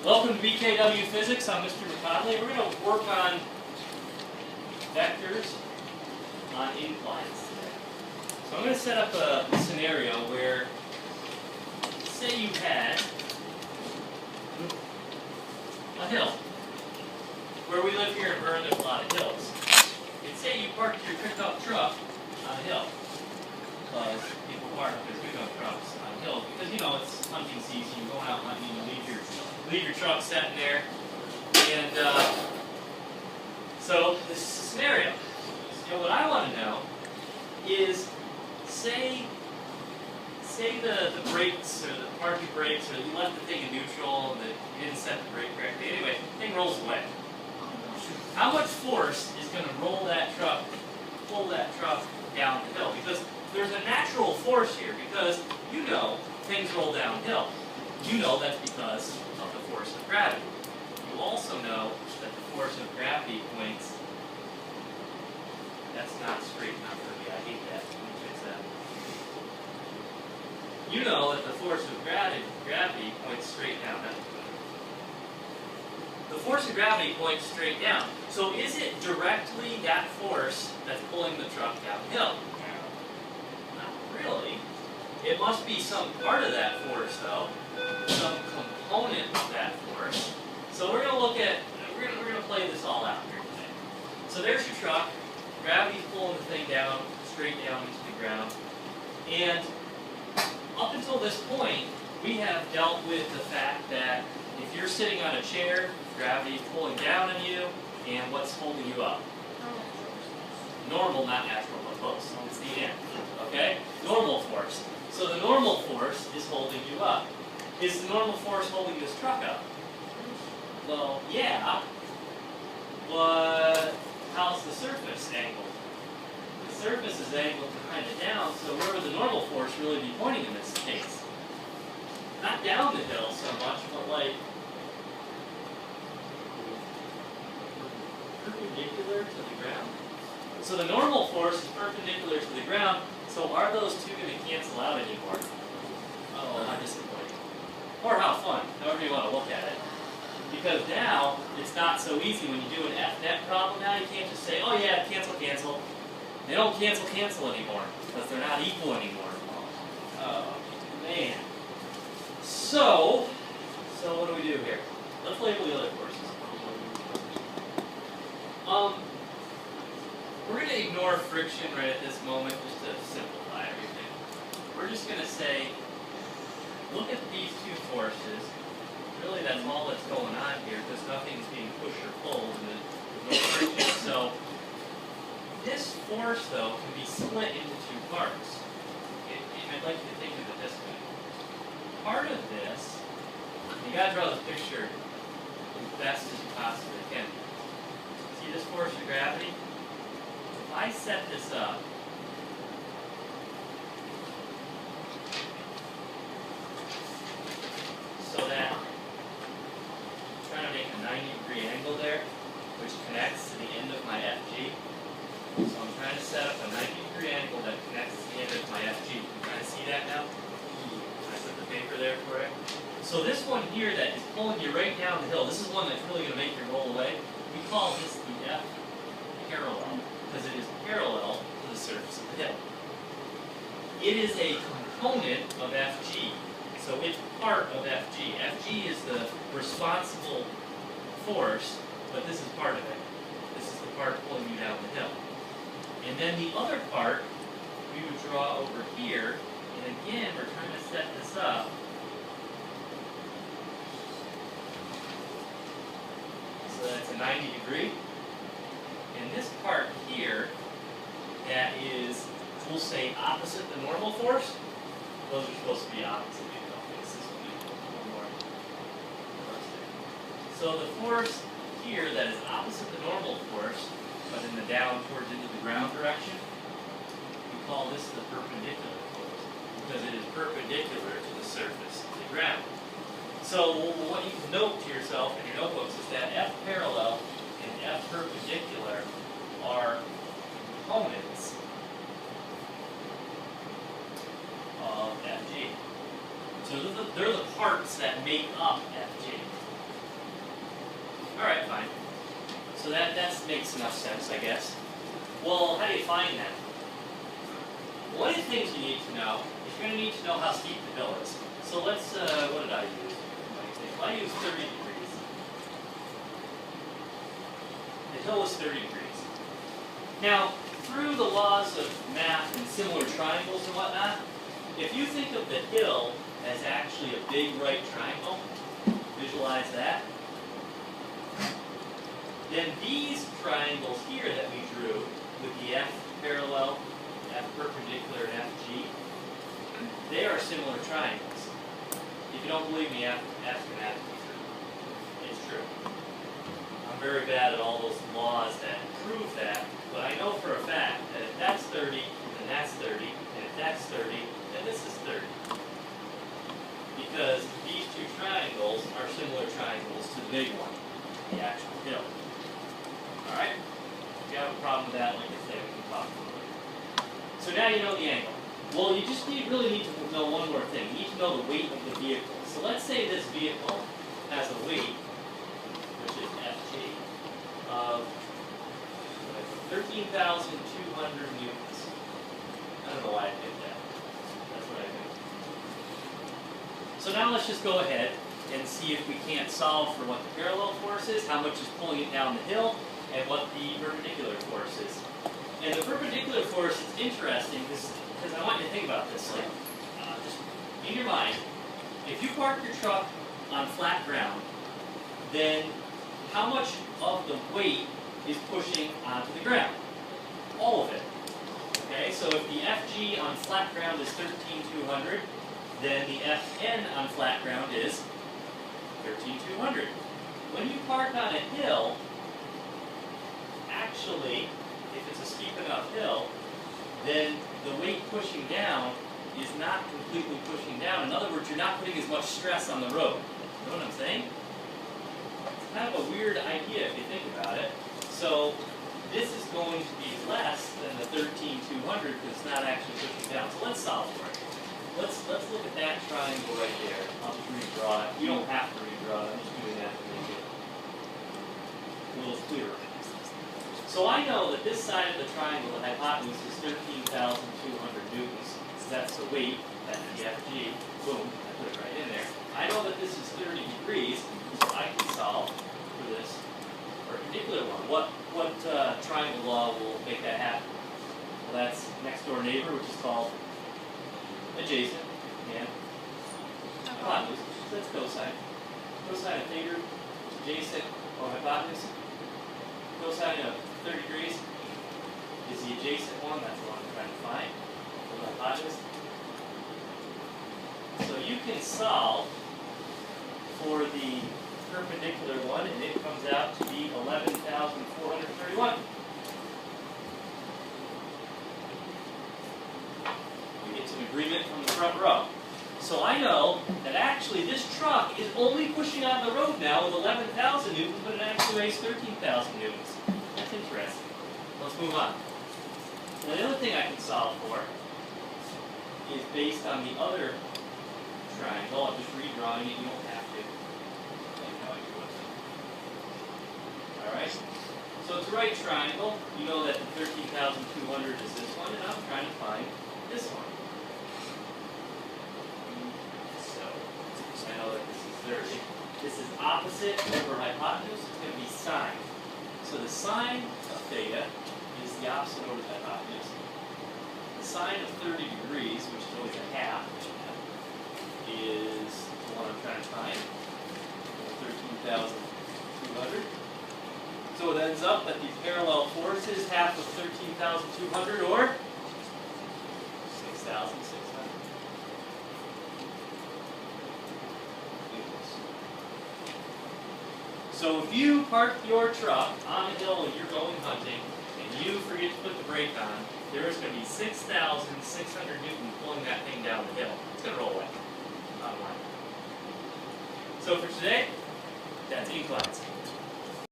Welcome to BKW Physics. I'm Mr. McConley. We're going to work on vectors on inclines today. So I'm going to set up a scenario where, say you had a hill. Where we live here in Bern, there's a lot of hills. And say you parked your pickup truck on a hill. Because people park their pickup trucks on hills. Because, you know, it's hunting season, you're going out hunting, you leave your truck sitting there. And so this is a scenario. So what I want to know is, say the brakes, or the parking brakes, or you left the thing in neutral, and you didn't set the brake correctly. Anyway, the thing rolls away. How much force is going to pull that truck down the hill? Because there's a natural force here, because you know things roll downhill. You know that's because of the force of gravity. You also know that the force of gravity points, that's not straight enough for me, I hate that. Let me fix that. You know that the force of gravity points straight down. The force of gravity points straight down. So is it directly that force that's pulling the truck downhill? Not really. It must be some part of that force, though. Some component of that force. So we're going to look at, we're going to play this all out here today. So there's your truck. Gravity's pulling the thing down, straight down into the ground. And up until this point, we have dealt with the fact that if you're sitting on a chair, gravity's pulling down on you, and what's holding you up? Normal, not natural, but close. It's the end. Okay? Normal force. So the normal force is holding you up. Is the normal force holding this truck up? Well, yeah. But how's the surface angled? The surface is angled kind of down, so where would the normal force really be pointing in this case? Not down the hill so much, but like perpendicular to the ground. So the normal force is perpendicular to the ground, so are those two going to cancel out anymore? Oh, how disappointing. Or how fun, however you want to look at it. Because now, it's not so easy when you do an F-net problem. Now you can't just say, oh yeah, cancel, cancel. They don't cancel anymore, because they're not equal anymore. Oh, man. So what do we do here? Let's label the other forces. We're going to ignore friction right at this moment, just to simplify everything. We're just going to say, look at these two forces. Really, that's all that's going on here, because nothing's being pushed or pulled, and there's no friction. So, this force, though, can be split into two parts. I'd like you to think of it this way. Part of this, you got to draw this picture as best as you possibly can. See this force of gravity? If I set this up, so that I'm trying to make a 90-degree angle there, which connects to the end of my FG. So I'm trying to set up a 90-degree angle that connects to the end of my FG. You kind of see that now? I put the paper there for it. So this one here that is pulling you right down the hill, this is one that's really going to make you roll away. We call this the F parallel, because it is parallel to the surface of the hill. It is a component of FG. So it's part of FG. FG is the responsible force, but this is part of it. This is the part pulling you down the hill. And then the other part, we would draw over here, and again, we're trying to set this up. So that's a 90 degree. And this part here, that is, we'll say opposite the normal force. Those are supposed to be opposite. So the force here that is opposite the normal force, but in the down towards into the ground direction, we call this the perpendicular force, because it is perpendicular to the surface of the ground. So what you can note to yourself in your notebooks is that F parallel and F perpendicular are components of FG. So they're the parts that make up FG. So that makes enough sense, I guess. Well, how do you find that? One of the things you need to know is you're going to need to know how steep the hill is. So let's, what did I use? I used 30 degrees. The hill is 30 degrees. Now, through the laws of math and similar triangles and whatnot, if you think of the hill as actually a big right triangle, visualize that, then these triangles here that we drew with the F parallel, F perpendicular, and FG, they are similar triangles. If you don't believe me, ask an athlete. It's true. I'm very bad at all those laws that prove that, but I know for a fact that if that's 30, then that's 30, and if that's 30, then this is 30. Because these two triangles are similar triangles to the big one, the actual hill. Alright? If you have a problem with that, like I said, we can talk about it later. So now you know the angle. Well, you just really need to know one more thing. You need to know the weight of the vehicle. So let's say this vehicle has a weight, which is FG, of 13,200 newtons. I don't know why I did that. That's what I did. So now let's just go ahead and see if we can't solve for what the parallel force is, how much is pulling it down the hill, and what the perpendicular force is. And the perpendicular force is interesting because I want you to think about this. Like, just in your mind, if you park your truck on flat ground, then how much of the weight is pushing onto the ground? All of it. Okay, so if the FG on flat ground is 13,200, then the Fn on flat ground is 13,200. When you park on a hill, actually, if it's a steep enough hill, then the weight pushing down is not completely pushing down. In other words, you're not putting as much stress on the road. You know what I'm saying? It's kind of a weird idea if you think about it. So this is going to be less than the 13,200 because it's not actually pushing down. So let's solve for it. Let's look at that triangle right there. I'll just redraw it. You don't have to redraw it. I'm just doing that to make it a little clearer. So I know that this side of the triangle, the hypotenuse, is 13,200 newtons. So that's the weight, that's the FG. Boom, I put it right in there. I know that this is 30 degrees, so I can solve for this perpendicular one. What triangle law will make that happen? Well, that's next door neighbor, which is called adjacent, and hypotenuse. So that's cosine. Cosine of theta, adjacent, or hypotenuse. Cosine of 30 degrees is the adjacent one. That's the one I'm trying to find. The hypotenuse. So you can solve for the perpendicular one, and it comes out to be 11,431. We get some agreement from the front row. So I know that actually this truck is only pushing on the road now with 11,000 newtons, but it actually weighs 13,000 newtons. That's interesting. Let's move on. Now the other thing I can solve for is based on the other triangle. I'm just redrawing it. You don't have to. Alright? So it's a right triangle. You know that the 13,200 is this one, and I'm trying to find this one. So I know that this is 30. This is opposite over hypotenuse. It's going to be sine. So the sine of theta is the opposite over the hypotenuse. The sine of 30 degrees, which is always a half, is the one I'm trying to find. 13,200. So it ends up that the parallel force is half of 13,200, or 6,600. So if you park your truck on a hill and you're going hunting, and you forget to put the brake on, there is going to be 6,600 newton pulling that thing down the hill. It's going to roll away. Bottom line. So for today, that's inclines.